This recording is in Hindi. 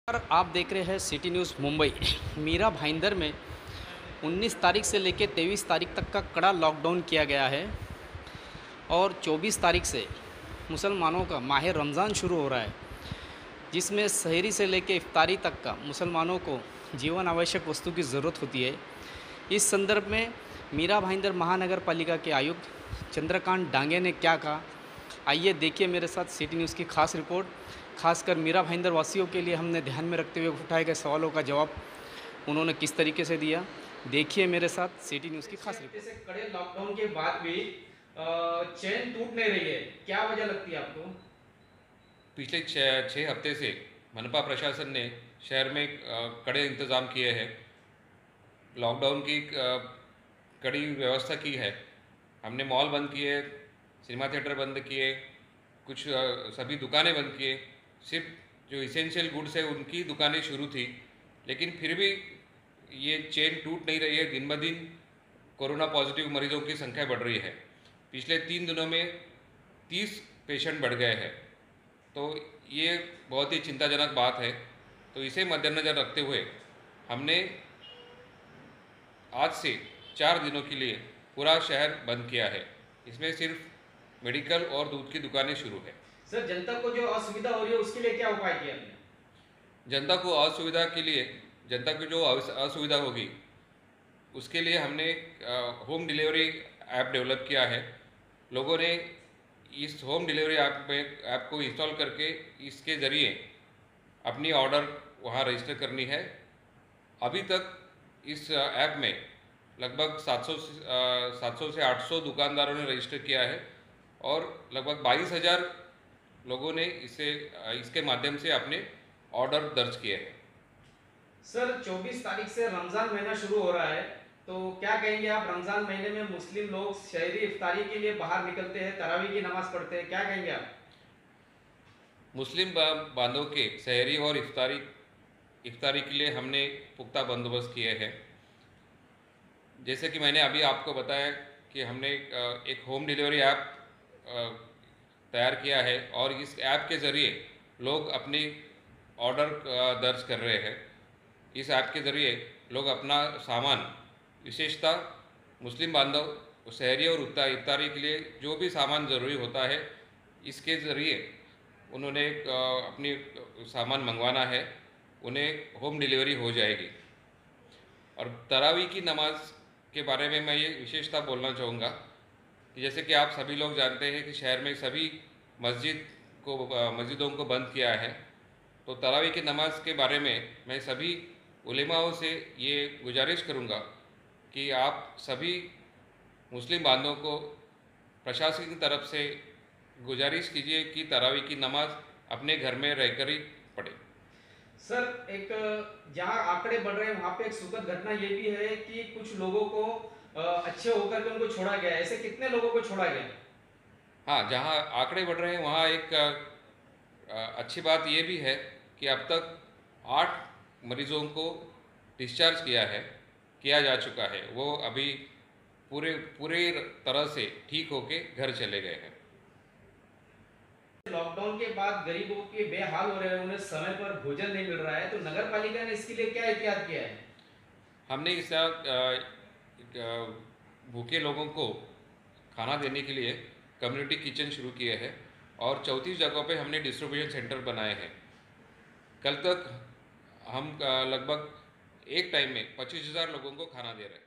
नमस्कार, आप देख रहे हैं सिटी न्यूज़ मुंबई। मीरा भाईंदर में 19 तारीख से लेकर 23 तारीख तक का कड़ा लॉकडाउन किया गया है और 24 तारीख से मुसलमानों का माह रमज़ान शुरू हो रहा है, जिसमें सहरी से लेकर इफ्तारी तक का मुसलमानों को जीवन आवश्यक वस्तु की ज़रूरत होती है। इस संदर्भ में मीरा भाईंदर महानगर पालिका के आयुक्त चंद्रकांत डांगे ने क्या कहा, आइए देखिए मेरे साथ सिटी न्यूज़ की खास रिपोर्ट। खासकर मीरा भाईंदर वासियों के लिए हमने ध्यान में रखते हुए उठाए गए सवालों का जवाब उन्होंने किस तरीके से दिया, देखिए मेरे साथ सिटी न्यूज़ की खास रिपोर्ट। जैसे कड़े लॉकडाउन के बाद भी चेन टूट नहीं रही है, क्या वजह लगती है आपको? पिछले छः हफ्ते से मनपा प्रशासन ने शहर में कड़े इंतज़ाम किए हैं। लॉकडाउन की कड़ी व्यवस्था की है। हमने मॉल बंद किए, सिनेमा थिएटर बंद किए, कुछ सभी दुकानें बंद किए। सिर्फ जो इसेंशियल गुड्स है उनकी दुकानें शुरू थी, लेकिन फिर भी ये चेन टूट नहीं रही है। दिन ब दिन कोरोना पॉजिटिव मरीजों की संख्या बढ़ रही है। पिछले 3 दिनों में 30 पेशेंट बढ़ गए हैं, तो ये बहुत ही चिंताजनक बात है। तो इसे मद्देनज़र रखते हुए हमने आज से 4 दिनों के लिए पूरा शहर बंद किया है। इसमें सिर्फ मेडिकल और दूध की दुकानें शुरू है। सर, जनता को जो असुविधा हो रही है उसके लिए क्या उपाय किया आपने? जनता को असुविधा के लिए, जनता की जो असुविधा होगी उसके लिए हमने होम डिलीवरी ऐप डेवलप किया है। लोगों ने इस होम डिलीवरी ऐप को इंस्टॉल करके इसके ज़रिए अपनी ऑर्डर वहाँ रजिस्टर करनी है। अभी तक इस ऐप में लगभग 700 से 800 दुकानदारों ने रजिस्टर किया है और लगभग 22,000 लोगों ने इसके माध्यम से अपने ऑर्डर दर्ज किए हैं। सर, 24 तारीख से रमज़ान महीना शुरू हो रहा है, तो क्या कहेंगे आप? रमज़ान महीने में मुस्लिम लोग शहरी इफ्तारी के लिए बाहर निकलते हैं, तरावी की नमाज़ पढ़ते हैं, क्या कहेंगे आप? मुस्लिम बांधों के सहरी और इफ्तारी के लिए हमने पुख्ता बंदोबस्त किए हैं। जैसे कि मैंने अभी आपको बताया कि हमने एक होम डिलीवरी ऐप तैयार किया है और इस ऐप के ज़रिए लोग अपनी ऑर्डर दर्ज कर रहे हैं। इस ऐप के ज़रिए लोग अपना सामान, विशेषतः मुस्लिम बांधव शहरी और इफ्तारी के लिए जो भी सामान ज़रूरी होता है, इसके ज़रिए उन्होंने अपनी सामान मंगवाना है, उन्हें होम डिलीवरी हो जाएगी। और तरावी की नमाज के बारे में मैं ये विशेषता बोलना चाहूँगा कि जैसे कि आप सभी लोग जानते हैं कि शहर में सभी मस्जिदों को बंद किया है। तो तरावी की नमाज के बारे में मैं सभी उलेमाओं से ये गुजारिश करूँगा कि आप सभी मुस्लिम बांधों को प्रशासन की तरफ से गुजारिश कीजिए कि तरावी की नमाज अपने घर में रहकर ही पढ़े। सर, एक जहाँ आंकड़े बढ़ रहे हैं वहाँ पे एक सुखद घटना ये भी है कि कुछ लोगों को अच्छे होकर के उनको छोड़ा गया है। ऐसे कितने लोगों को छोड़ा गया? हाँ, जहाँ आंकड़े बढ़ रहे हैं वहाँ एक अच्छी बात ये भी है कि अब तक 8 मरीजों को डिस्चार्ज किया जा चुका है। वो अभी पूरे पूरे तरह से ठीक होके घर चले गए हैं। लॉकडाउन के बाद गरीबों के बेहाल हो रहे हैं, उन्हें समय पर भोजन नहीं मिल रहा है, तो नगर पालिका ने इसके लिए क्या एहतियात किया है? हमने भूखे लोगों को खाना देने के लिए कम्युनिटी किचन शुरू किए हैं और 34 जगहों पे हमने डिस्ट्रीब्यूशन सेंटर बनाए हैं। कल तक हम लगभग एक टाइम में 25,000 लोगों को खाना दे रहे हैं।